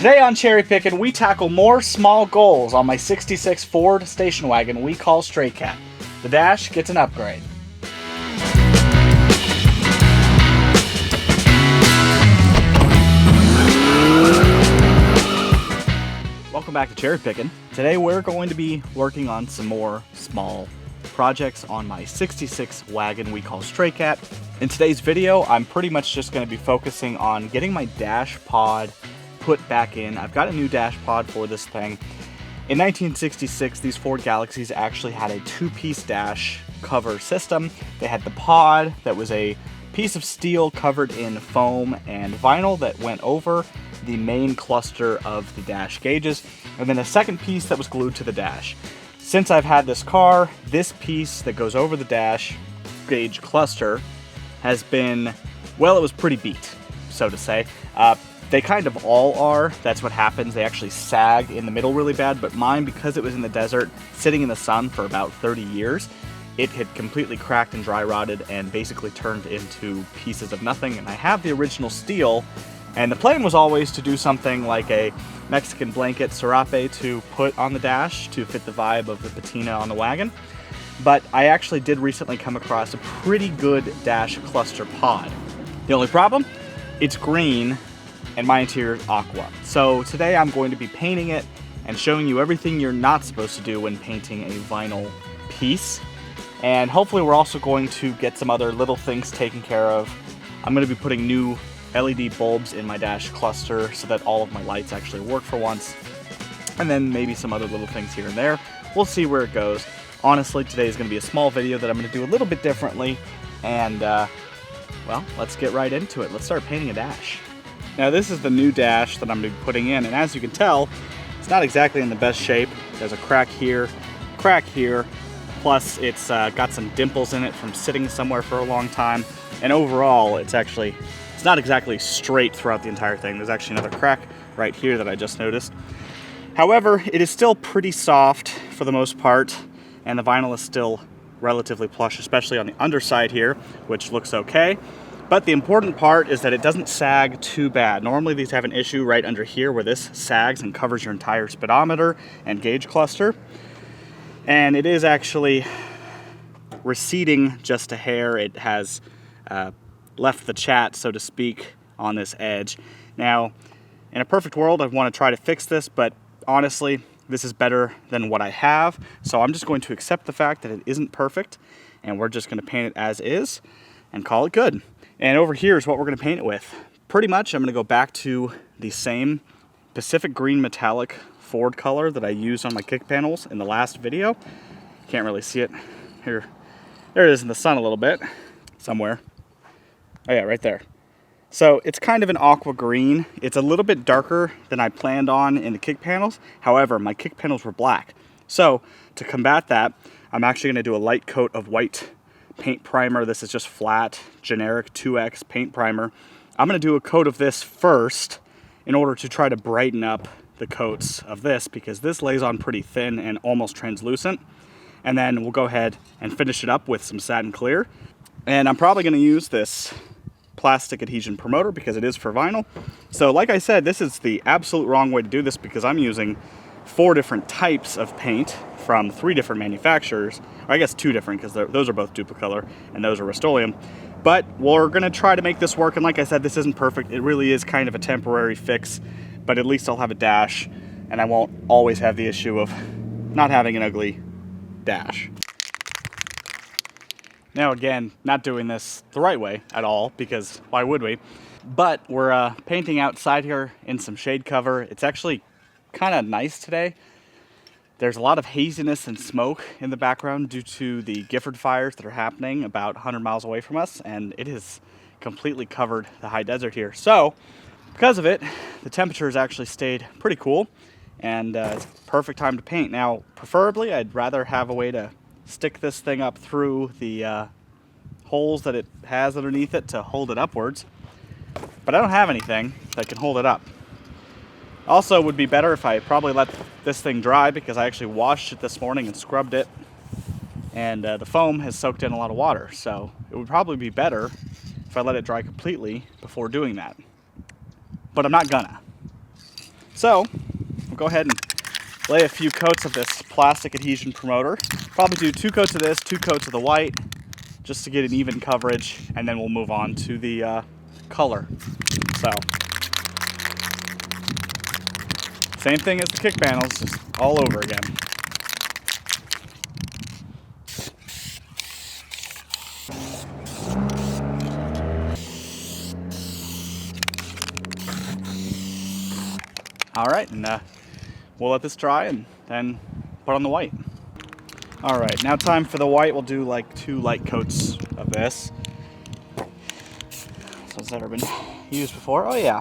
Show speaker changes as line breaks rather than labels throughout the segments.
Today on Cherry Pickin', we tackle more small goals on my 66 Ford station wagon we call Stray Cat. The dash gets an upgrade. Welcome back to Cherry Pickin'. Today we're going to be working on some more small projects on my 66 wagon we call Stray Cat. In today's video, I'm pretty much just going to be focusing on getting my dash pod put back in. I've got a new dash pod for this thing. In 1966, these Ford Galaxies actually had a two-piece dash cover system. They had the pod that was a piece of steel covered in foam and vinyl that went over the main cluster of the dash gauges, and then a second piece that was glued to the dash. Since I've had this car, this piece that goes over the dash gauge cluster has been, well, it was pretty beat, so to say. They kind of all are. That's what happens. They actually sag in the middle really bad, but mine, because it was in the desert, sitting in the sun for about 30 years, it had completely cracked and dry rotted and basically turned into pieces of nothing. And I have the original steel, and the plan was always to do something like a Mexican blanket serape to put on the dash to fit the vibe of the patina on the wagon. But I actually did recently come across a pretty good dash cluster pod. The only problem? It's green and my interior is aqua. So today I'm going to be painting it and showing you everything you're not supposed to do when painting a vinyl piece. And hopefully we're also going to get some other little things taken care of. I'm going to be putting new LED bulbs in my dash cluster so that all of my lights actually work for once. And then maybe some other little things here and there. We'll see where it goes. Honestly, today is going to be a small video that I'm going to do a little bit differently. And, well, let's get right into it. Let's start painting a dash. Now this is the new dash that I'm going to be putting in, and as you can tell, it's not exactly in the best shape. There's a crack here, plus it's got some dimples in it from sitting somewhere for a long time, and overall it's not exactly straight throughout the entire thing. There's actually another crack right here that I just noticed. However, it is still pretty soft for the most part, and the vinyl is still relatively plush, especially on the underside here, which looks okay. But the important part is that it doesn't sag too bad. Normally these have an issue right under here where this sags and covers your entire speedometer and gauge cluster. And it is actually receding just a hair. It has left the chat, so to speak, on this edge. Now, in a perfect world, I want to try to fix this, but honestly, this is better than what I have. So I'm just going to accept the fact that it isn't perfect, and we're just going to paint it as is and call it good. And over here is what we're going to paint it with. Pretty much, I'm going to go back to the same Pacific Green Metallic Ford color that I used on my kick panels in the last video. Can't really see it here. There it is in the sun a little bit, somewhere. Oh yeah, right there. So it's kind of an aqua green. It's a little bit darker than I planned on in the kick panels. However, my kick panels were black. So to combat that, I'm actually going to do a light coat of white paint primer. This is just flat, generic 2X paint primer. I'm going to do a coat of this first in order to try to brighten up the coats of this, because this lays on pretty thin and almost translucent. And then we'll go ahead and finish it up with some satin clear. And I'm probably going to use this plastic adhesion promoter because it is for vinyl. So like I said, this is the absolute wrong way to do this because I'm using 4 different types of paint from 3 different manufacturers, or I guess 2 different because those are both Duplicolor and those are Rust-Oleum. But we're going to try to make this work, and like I said, this isn't perfect. It really is kind of a temporary fix, but at least I'll have a dash, and I won't always have the issue of not having an ugly dash. Now again, not doing this the right way at all, because why would we? But we're painting outside here in some shade cover. It's actually kind of nice today. There's a lot of haziness and smoke in the background due to the Gifford fires that are happening about 100 miles away from us, and it has completely covered the high desert here. So because of it, the temperature has actually stayed pretty cool, and it's perfect time to paint. Now, preferably, I'd rather have a way to stick this thing up through the holes that it has underneath it to hold it upwards, but I don't have anything that can hold it up. Also, it would be better if I probably let this thing dry, because I actually washed it this morning and scrubbed it, and the foam has soaked in a lot of water, so it would probably be better if I let it dry completely before doing that. But I'm not gonna. So we'll go ahead and lay a few coats of this plastic adhesion promoter. Probably do 2 coats of this, 2 coats of the white, just to get an even coverage, and then we'll move on to the color. So, same thing as the kick panels, just all over again. All right, and we'll let this dry and then put on the white. All right, now time for the white. We'll do like 2 light coats of this. So has that ever been used before? Oh yeah.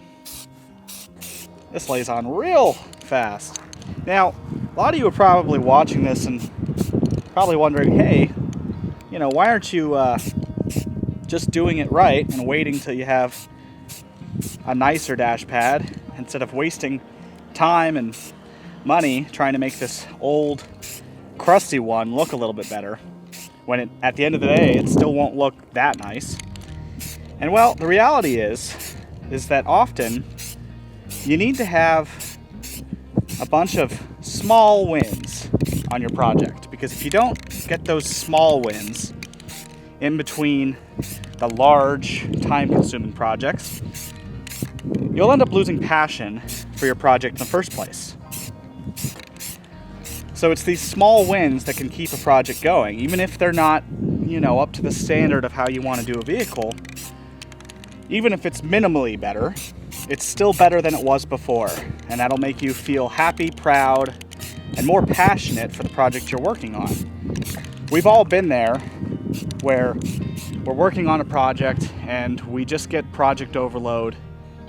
This lays on real fast. Now, a lot of you are probably watching this and probably wondering, hey, you know, why aren't you just doing it right and waiting till you have a nicer dash pad instead of wasting time and money trying to make this old crusty one look a little bit better, when at the end of the day it still won't look that nice. And well, the reality is that often you need to have a bunch of small wins on your project, because if you don't get those small wins in between the large time-consuming projects, you'll end up losing passion for your project in the first place. So it's these small wins that can keep a project going, even if they're not, you know, up to the standard of how you want to do a vehicle. Even if it's minimally better, it's still better than it was before, and that'll make you feel happy, proud, and more passionate for the project you're working on. We've all been there where we're working on a project and we just get project overload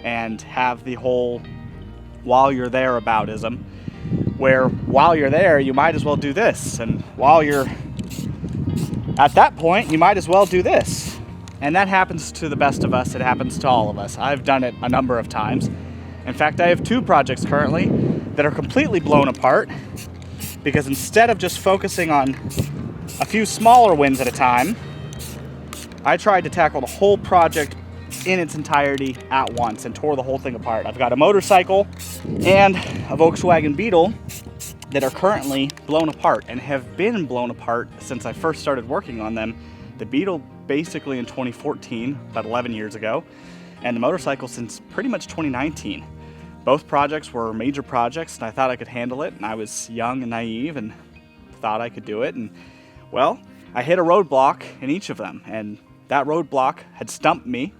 and have the whole while you're there aboutism, where while you're there you might as well do this, and while you're at that point you might as well do this. And that happens to the best of us. It happens to all of us. I've done it a number of times. In fact, I have 2 projects currently that are completely blown apart because instead of just focusing on a few smaller wins at a time, I tried to tackle the whole project in its entirety at once and tore the whole thing apart. I've got a motorcycle and a Volkswagen Beetle that are currently blown apart and have been blown apart since I first started working on them. The Beetle basically in 2014, about 11 years ago, and the motorcycle since pretty much 2019. Both projects were major projects, and I thought I could handle it, and I was young and naive and thought I could do it, and well, I hit a roadblock in each of them, and that roadblock had stumped me,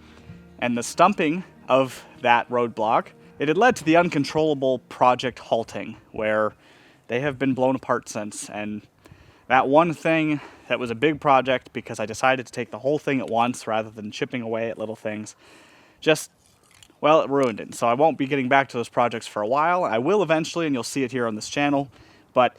and the stumping of that roadblock, it had led to the uncontrollable project halting, where they have been blown apart since. And that one thing that was a big project, because I decided to take the whole thing at once rather than chipping away at little things, just, well, it ruined it. So I won't be getting back to those projects for a while. I will eventually, and you'll see it here on this channel. But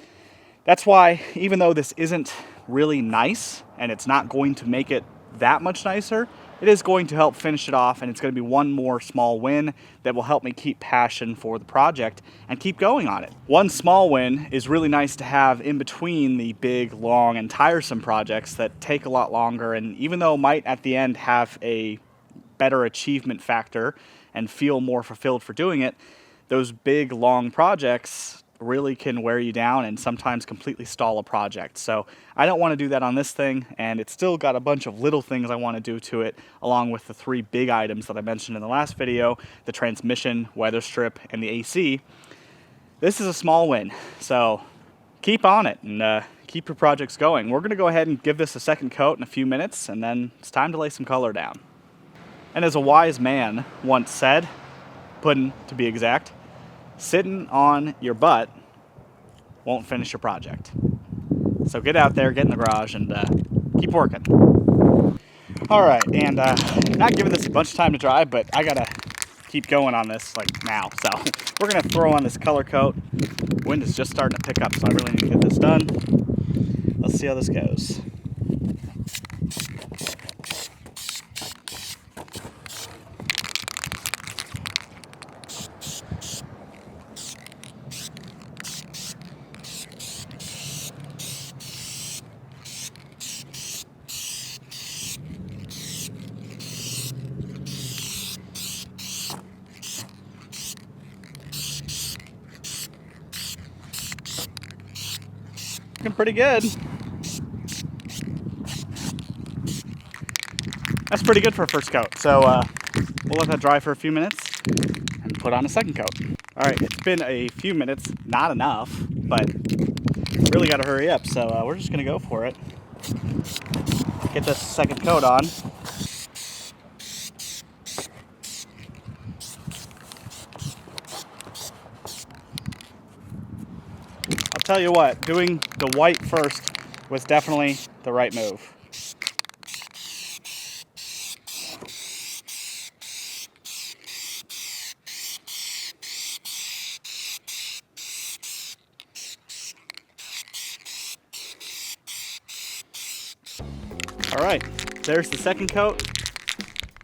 that's why, even though this isn't really nice, and it's not going to make it that much nicer, it is going to help finish it off, and it's going to be one more small win that will help me keep passion for the project and keep going on it. One small win is really nice to have in between the big, long, and tiresome projects that take a lot longer, and even though might at the end have a better achievement factor and feel more fulfilled for doing it, those big, long projects really can wear you down and sometimes completely stall a project. So I don't want to do that on this thing, and it's still got a bunch of little things I want to do to it, along with the 3 big items that I mentioned in the last video: the transmission, weather strip, and the AC. This is a small win, so keep on it and keep your projects going. We're going to go ahead and give this a second coat in a few minutes, and then it's time to lay some color down. And as a wise man once said, Puddin' to be exact, sitting on your butt won't finish your project. So get out there, get in the garage, and keep working. All right, and not giving this a bunch of time to dry, but I gotta keep going on this like now. So we're gonna throw on this color coat. Wind is just starting to pick up, so I really need to get this done. Let's see how this goes. looking pretty good. That's pretty good for a first coat. So we'll let that dry for a few minutes and put on a second coat. All right, it's been a few minutes, not enough, but really got to hurry up. So we're just gonna go for it. Get this second coat on. I'll tell you what, doing the white first was definitely the right move. All right, there's the second coat.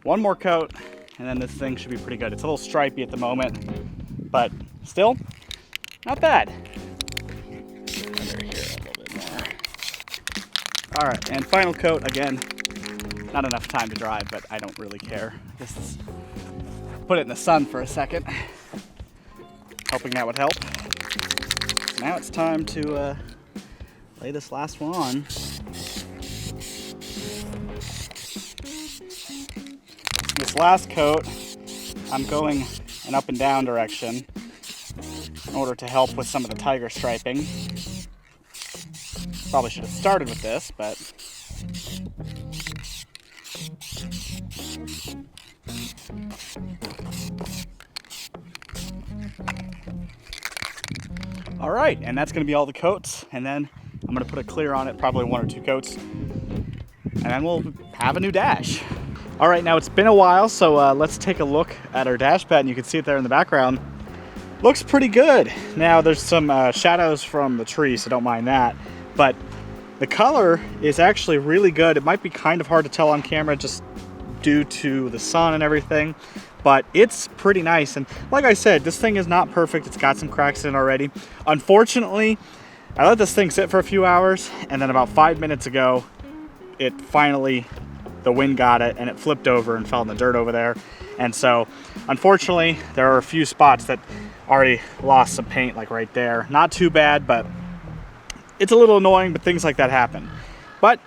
One more coat, and then this thing should be pretty good. It's a little stripy at the moment, but still, not bad. Under here a little bit more. All right, and final coat, again, not enough time to dry, but I don't really care. Just put it in the sun for a second, hoping that would help. So now it's time to lay this last one on. This last coat, I'm going an up and down direction in order to help with some of the tiger striping. Probably should have started with this, but all right, and that's going to be all the coats, and then I'm going to put a clear on it, probably one or two coats, and then we'll have a new dash. All right, now it's been a while, so let's take a look at our dash pad, and you can see it there in the background. Looks pretty good. Now there's some shadows from the tree, so don't mind that, but the color is actually really good. It might be kind of hard to tell on camera just due to the sun and everything, but it's pretty nice. And like I said, this thing is not perfect. It's got some cracks in it already. Unfortunately, I let this thing sit for a few hours, and then about 5 minutes ago, it finally, the wind got it and it flipped over and fell in the dirt over there. And so unfortunately there are a few spots that already lost some paint, like right there. Not too bad, but it's a little annoying, but things like that happen. But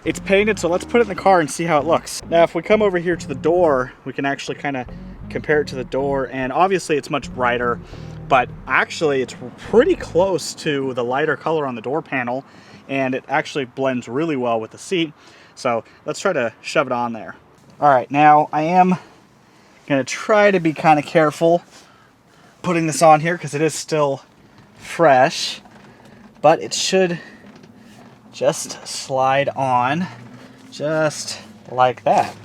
it's painted, so let's put it in the car and see how it looks. Now if we come over here to the door, we can actually kind of compare it to the door, and obviously it's much brighter, but actually it's pretty close to the lighter color on the door panel, and it actually blends really well with the seat. So let's try to shove it on there. All right, now I am gonna try to be kind of careful putting this on here because it is still fresh, but it should just slide on just like that.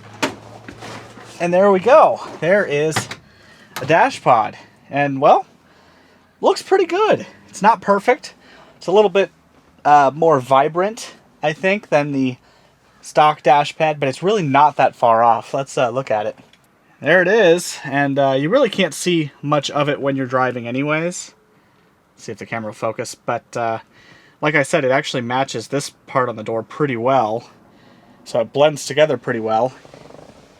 And there we go. There is a dash pod. And well, looks pretty good. It's not perfect. It's a little bit more vibrant, I think, than the stock dash pad, but it's really not that far off. Let's look at it. There it is, and you really can't see much of it when you're driving anyways. Let's see if the camera will focus, but like I said, it actually matches this part on the door pretty well, so it blends together pretty well.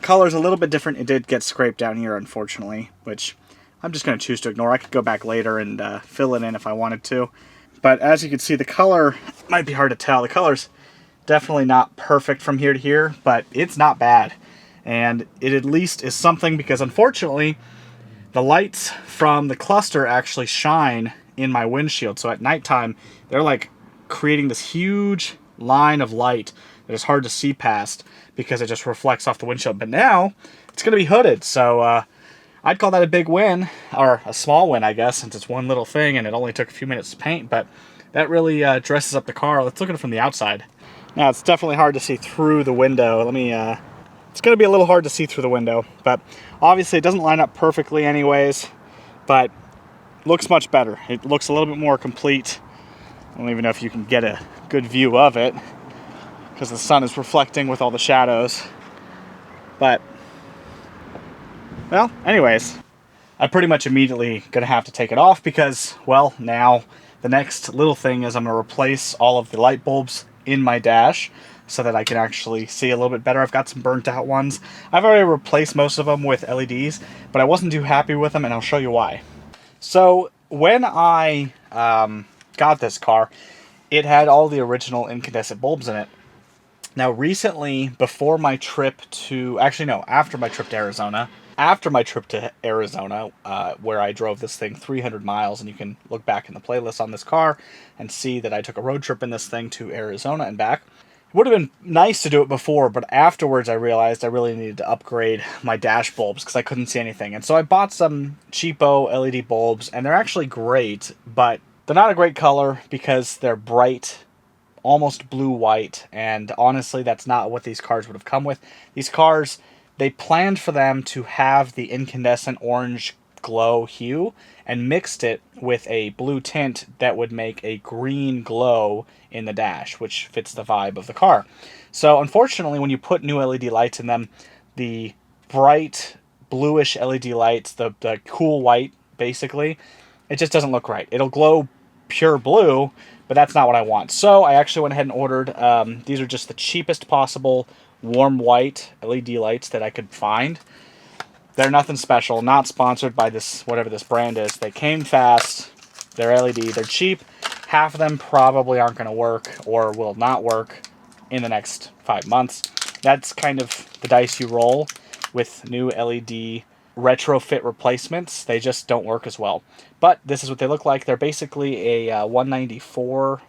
Color's a little bit different. It did get scraped down here, unfortunately, which I'm just going to choose to ignore. I could go back later and fill it in if I wanted to, but as you can see, the color might be hard to tell. The color's definitely not perfect from here to here, but it's not bad. And it at least is something, because unfortunately, the lights from the cluster actually shine in my windshield. So at nighttime, they're like creating this huge line of light that is hard to see past because it just reflects off the windshield. But now, it's going to be hooded. So I'd call that a big win, or a small win, I guess, since it's one little thing and it only took a few minutes to paint. But that really dresses up the car. Let's look at it from the outside. Now, it's definitely hard to see through the window. Let me, it's going to be a little hard to see through the window, but obviously it doesn't line up perfectly anyways, but looks much better. It looks a little bit more complete. I don't even know if you can get a good view of it because the sun is reflecting with all the shadows. But, well, anyways, I'm pretty much immediately going to have to take it off because, well, now the next little thing is I'm going to replace all of the light bulbs in my dash so that I can actually see a little bit better. I've got some burnt out ones. I've already replaced most of them with LEDs, but I wasn't too happy with them, and I'll show you why. So when I got this car, it had all the original incandescent bulbs in it. Now recently, before my trip to, actually no, after my trip to Arizona, where I drove this thing 300 miles, and you can look back in the playlist on this car and see that I took a road trip in this thing to Arizona and back. It would have been nice to do it before, but afterwards I realized I really needed to upgrade my dash bulbs because I couldn't see anything. And so I bought some cheapo LED bulbs, and they're actually great, but they're not a great color because they're bright, almost blue-white, and honestly, that's not what these cars would have come with. These cars, they planned for them to have the incandescent orange glow hue and mixed it with a blue tint that would make a green glow in the dash, which fits the vibe of the car. So unfortunately, when you put new LED lights in them, the bright bluish LED lights, the cool white, basically, it just doesn't look right. It'll glow pure blue, but that's not what I want. So I actually went ahead and ordered, these are just the cheapest possible warm white LED lights that I could find. They're nothing special, not sponsored by this, whatever this brand is. They came fast, they're LED, they're cheap. Half of them probably aren't going to work or will not work in the next 5 months. That's kind of the dice you roll with new LED retrofit replacements. They just don't work as well. But this is what they look like. They're basically a 194.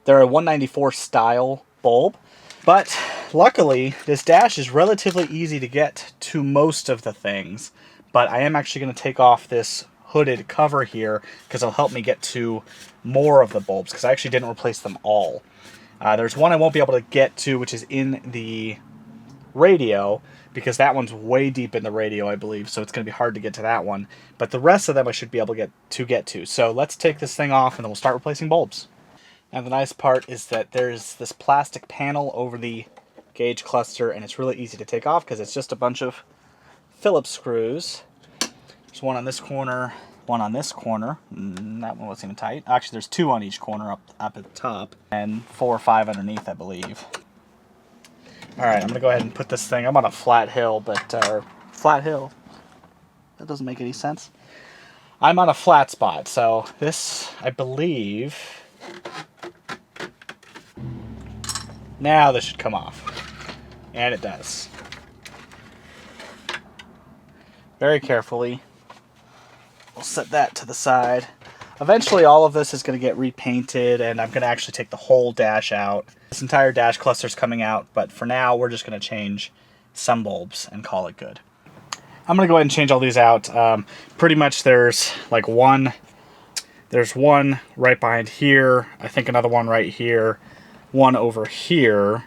They're a 194 style bulb. But luckily, this dash is relatively easy to get to most of the things. But I am actually going to take off this hooded cover here because it'll help me get to more of the bulbs, because I actually didn't replace them all. There's one I won't be able to get to, which is in the radio, because that one's way deep in the radio, I believe, so it's going to be hard to get to that one. But the rest of them I should be able to get to. So let's take this thing off, and then we'll start replacing bulbs. Now the nice part is that there's this plastic panel over the gauge cluster, and it's really easy to take off because it's just a bunch of Phillips screws. There's one on this corner, one on this corner. That one wasn't even tight. Actually, there's two on each corner up at the top, and 4 or 5 underneath, I believe. Alright, I'm going to go ahead and put this thing, I'm on a flat hill, but, flat hill? That doesn't make any sense. I'm on a flat spot, so this, I believe, now this should come off. And it does. Very carefully. We'll set that to the side. Eventually all of this is going to get repainted, and I'm going to actually take the whole dash out. This entire dash cluster is coming out, but for now we're just going to change some bulbs and call it good. I'm going to go ahead and change all these out. Pretty much there's like one right behind here, I think another one right here, one over here,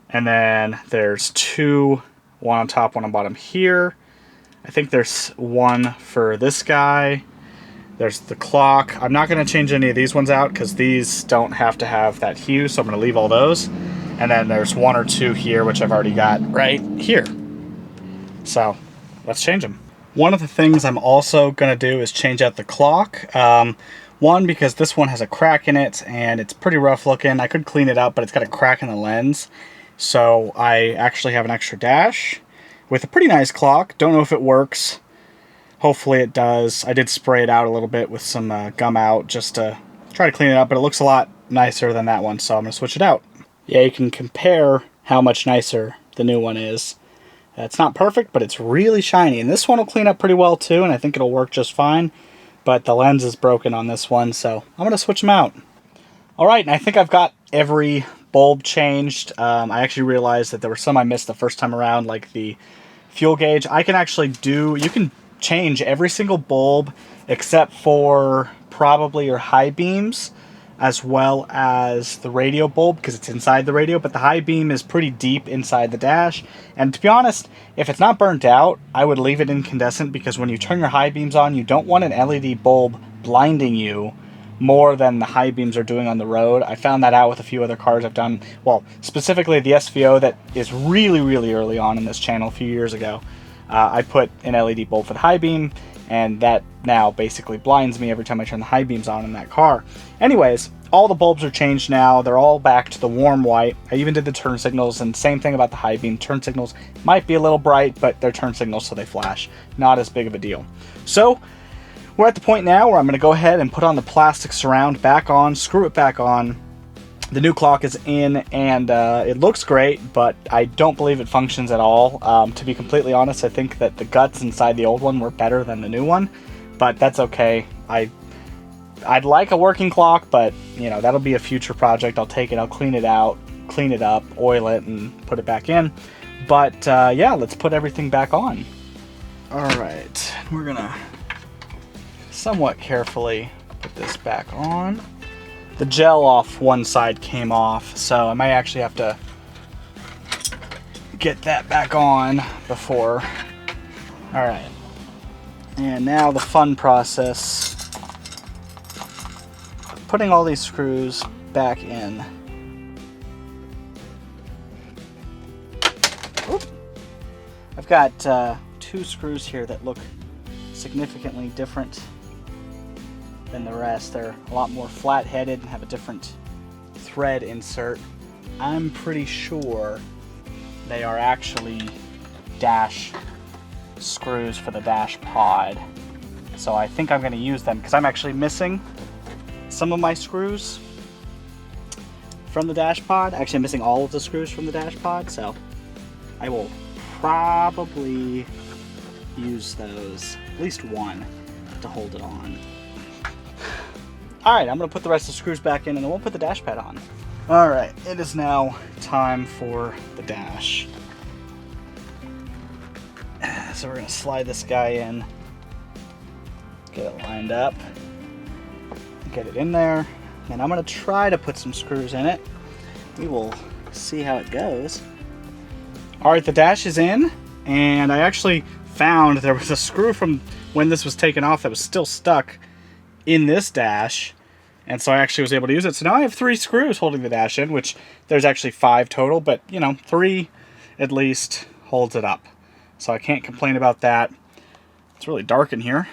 and then there's two, one on top, one on bottom here. I think there's one for this guy. There's the clock. I'm not going to change any of these ones out because these don't have to have that hue, so I'm going to leave all those. And then there's one or two here, which I've already got right here. So let's change them. One of the things I'm also going to do is change out the clock. One, because this one has a crack in it and it's pretty rough looking. I could clean it up, but it's got a crack in the lens. So I actually have an extra dash with a pretty nice clock. Don't know if it works. Hopefully it does. I did spray it out a little bit with some gum out just to try to clean it up, but it looks a lot nicer than that one, so I'm going to switch it out. Yeah, you can compare how much nicer the new one is. It's not perfect, but it's really shiny, and this one will clean up pretty well too, and I think it'll work just fine, but the lens is broken on this one, so I'm going to switch them out. Alright, and I think I've got every bulb changed. I actually realized that there were some I missed the first time around, like the fuel gauge. I can actually you can change every single bulb except for probably your high beams, as well as the radio bulb, because it's inside the radio, but the high beam is pretty deep inside the dash. And to be honest, if it's not burnt out, I would leave it incandescent, because when you turn your high beams on, you don't want an LED bulb blinding you more than the high beams are doing on the road. I found that out with a few other cars I've done, well, specifically the SVO that is really, really early on in this channel a few years ago. I put an LED bulb for the high beam, and that now basically blinds me every time I turn the high beams on in that car. Anyways, all the bulbs are changed now. They're all back to the warm white. I even did the turn signals, and same thing about the high beam. Turn signals might be a little bright, but they're turn signals, so they flash. Not as big of a deal. So we're at the point now where I'm going to go ahead and put on the plastic surround back on, screw it back on. The new clock is in, and it looks great, but I don't believe it functions at all. To be completely honest, I think that the guts inside the old one were better than the new one, but that's okay. I'd like a working clock, but you know, that'll be a future project. I'll take it, I'll clean it out, clean it up, oil it, and put it back in. But yeah, let's put everything back on. All right, we're gonna somewhat carefully put this back on. The gel off one side came off, so I might actually have to get that back on before. All right, and now the fun process, putting all these screws back in. Oop. I've got 2 screws here that look significantly different than the rest. They're a lot more flat-headed and have a different thread insert. I'm pretty sure they are actually dash screws for the dash pod. So I think I'm going to use them because I'm actually missing some of my screws from the dash pod. Actually, I'm missing all of the screws from the dash pod, so I will probably use those, at least one, to hold it on. Alright, I'm going to put the rest of the screws back in and then we'll put the dash pad on. Alright, it is now time for the dash. So we're going to slide this guy in, get it lined up, get it in there, and I'm going to try to put some screws in it. We will see how it goes. Alright, the dash is in, and I actually found there was a screw from when this was taken off that was still stuck in this dash, and so I actually was able to use it. So now I have 3 screws holding the dash in, which there's actually 5 total, but you know, 3 at least holds it up. So I can't complain about that. It's really dark in here.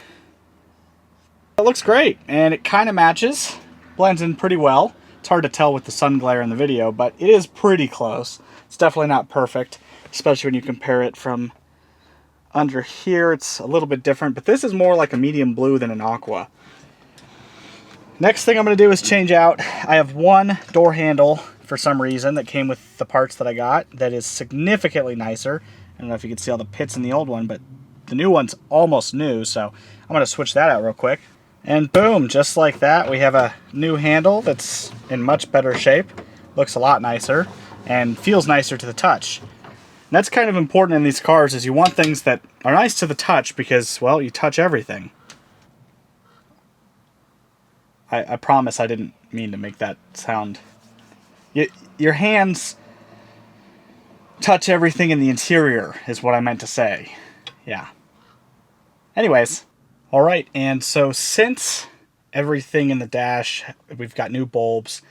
It looks great, and it kind of matches, blends in pretty well. It's hard to tell with the sun glare in the video, but it is pretty close. It's definitely not perfect, especially when you compare it from under here. It's a little bit different, but this is more like a medium blue than an aqua. Next thing I'm going to do is change out. I have one door handle for some reason that came with the parts that I got that is significantly nicer. I don't know if you can see all the pits in the old one, but the new one's almost new, so I'm going to switch that out real quick. And boom, just like that, we have a new handle that's in much better shape. Looks a lot nicer and feels nicer to the touch. And that's kind of important in these cars, is you want things that are nice to the touch because, well, you touch everything. I promise I didn't mean to make that sound. Your hands touch everything in the interior is what I meant to say. Yeah. Anyways, all right, and so since everything in the dash, we've got new bulbs,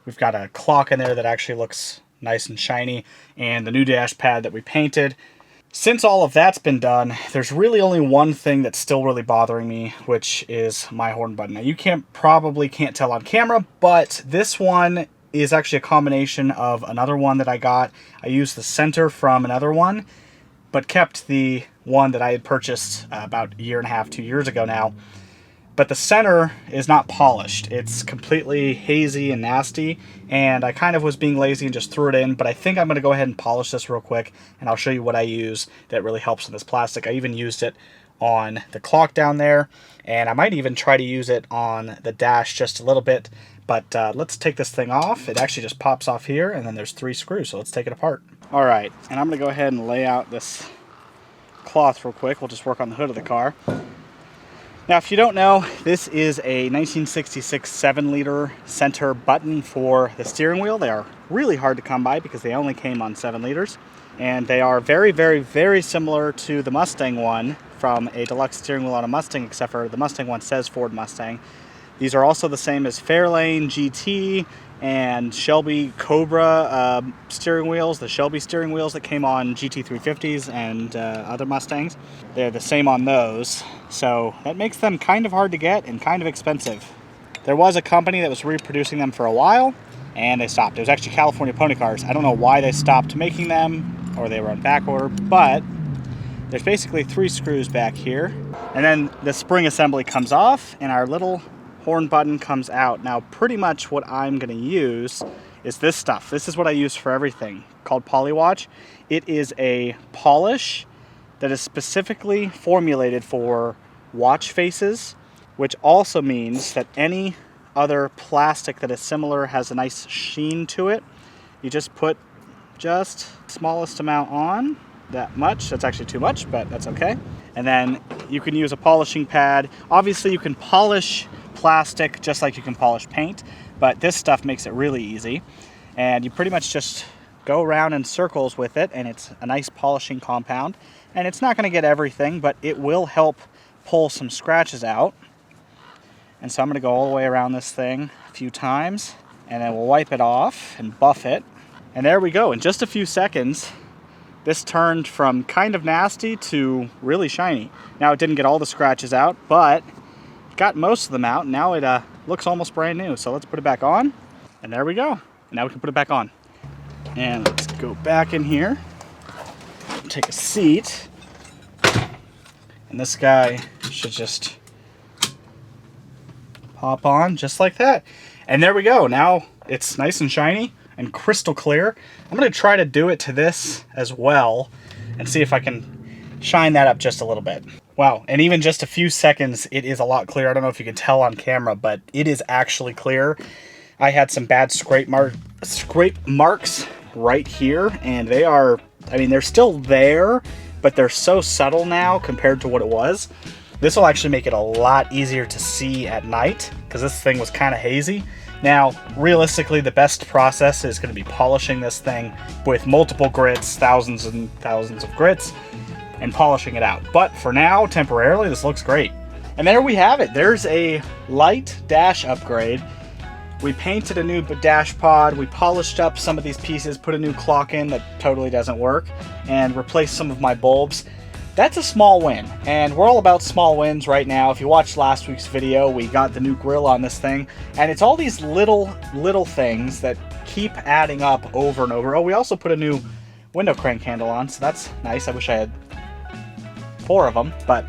we've got a clock in there that actually looks nice and shiny, and the new dash pad that we painted. Since all of that's been done, there's really only one thing that's still really bothering me, which is my horn button. Now, you probably can't tell on camera, but this one is actually a combination of another one that I got. I used the center from another one, but kept the one that I had purchased about a year and a half, 2 years ago now. But the center is not polished. It's completely hazy and nasty, and I kind of was being lazy and just threw it in, but I think I'm going to go ahead and polish this real quick, and I'll show you what I use that really helps with this plastic. I even used it on the clock down there, and I might even try to use it on the dash just a little bit, but let's take this thing off. It actually just pops off here, and then there's 3 screws, so let's take it apart. All right, and I'm going to go ahead and lay out this cloth real quick. We'll just work on the hood of the car. Now, if you don't know, this is a 1966 7-liter center button for the steering wheel. They are really hard to come by because they only came on 7 liters. And they are very, very, very similar to the Mustang one from a deluxe steering wheel on a Mustang, except for the Mustang one says Ford Mustang. These are also the same as Fairlane GT and Shelby Cobra steering wheels, the Shelby steering wheels that came on GT350s and other Mustangs. They're the same on those, so that makes them kind of hard to get and kind of expensive. There was a company that was reproducing them for a while, and they stopped. It was actually California Pony Cars. I don't know why they stopped making them, or they were on back order, but there's basically 3 screws back here. And then the spring assembly comes off and our little horn button comes out. Now pretty much what I'm gonna use is this stuff. This is what I use for everything, called Polywatch. It is a polish that is specifically formulated for watch faces, which also means that any other plastic that is similar, has a nice sheen to it. You just put just smallest amount on, that much. That's actually too much, but that's okay. And then you can use a polishing pad. Obviously you can polish plastic just like you can polish paint, but this stuff makes it really easy. And you pretty much just go around in circles with it, and it's a nice polishing compound. And it's not gonna get everything, but it will help pull some scratches out. And so I'm gonna go all the way around this thing a few times, and then we'll wipe it off and buff it. And there we go. In just a few seconds, this turned from kind of nasty to really shiny. Now it didn't get all the scratches out, but it got most of them out. Now it looks almost brand new. So let's put it back on, and there we go. Now we can put it back on. And let's go back in here, take a seat, and this guy should just pop on just like that. And there we go. Now it's nice and shiny and crystal clear. I'm going to try to do it to this as well and see if I can shine that up just a little bit. Wow, and even just a few seconds, it is a lot clearer. I don't know if you can tell on camera, but it is actually clear. I had some bad scrape marks right here, and they are, I mean, they're still there, but they're so subtle now compared to what it was. This will actually make it a lot easier to see at night, because this thing was kind of hazy. Now, realistically, the best process is going to be polishing this thing with multiple grits, thousands and thousands of grits, and polishing it out. But for now, temporarily, this looks great. And there we have it. There's a light dash upgrade. We painted a new dash pod, we polished up some of these pieces, put a new clock in that totally doesn't work, and replaced some of my bulbs. That's a small win, and we're all about small wins right now. If you watched last week's video, we got the new grill on this thing, and it's all these little things that keep adding up over and over. Oh, we also put a new window crank handle on, so that's nice. I wish I had 4 of them, but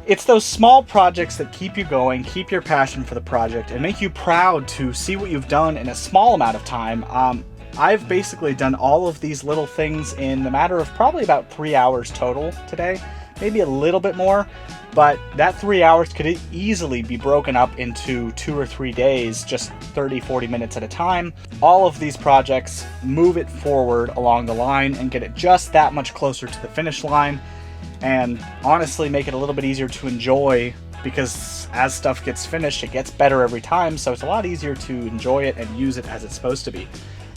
it's those small projects that keep you going, keep your passion for the project, and make you proud to see what you've done in a small amount of time. I've basically done all of these little things in the matter of probably about 3 hours total today, maybe a little bit more, but that 3 hours could easily be broken up into 2 or 3 days, just 30-40 minutes at a time. All of these projects move it forward along the line and get it just that much closer to the finish line, and honestly make it a little bit easier to enjoy, because as stuff gets finished, it gets better every time, so it's a lot easier to enjoy it and use it as it's supposed to be.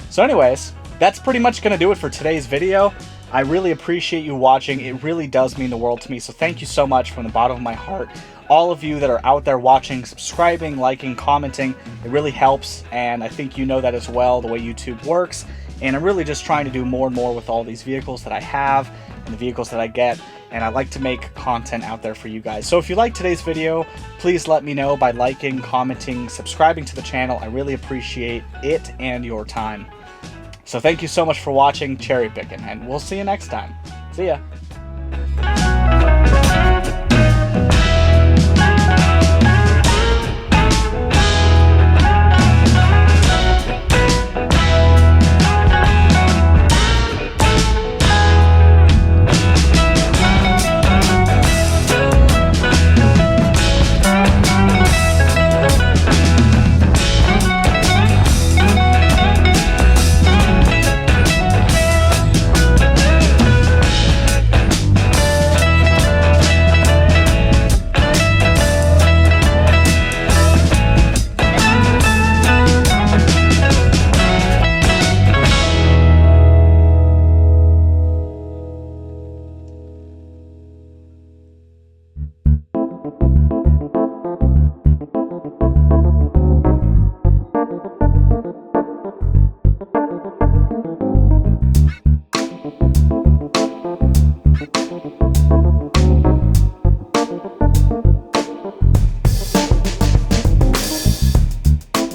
So anyways, that's pretty much going to do it for today's video. I really appreciate you watching. It really does mean the world to me, so thank you so much from the bottom of my heart. All of you that are out there watching, subscribing, liking, commenting, it really helps, and I think you know that as well, the way YouTube works. And I'm really just trying to do more and more with all these vehicles that I have and the vehicles that I get, and I like to make content out there for you guys. So if you liked today's video, please let me know by liking, commenting, subscribing to the channel. I really appreciate it and your time. So thank you so much for watching Cherry Pickin', and we'll see you next time. See ya.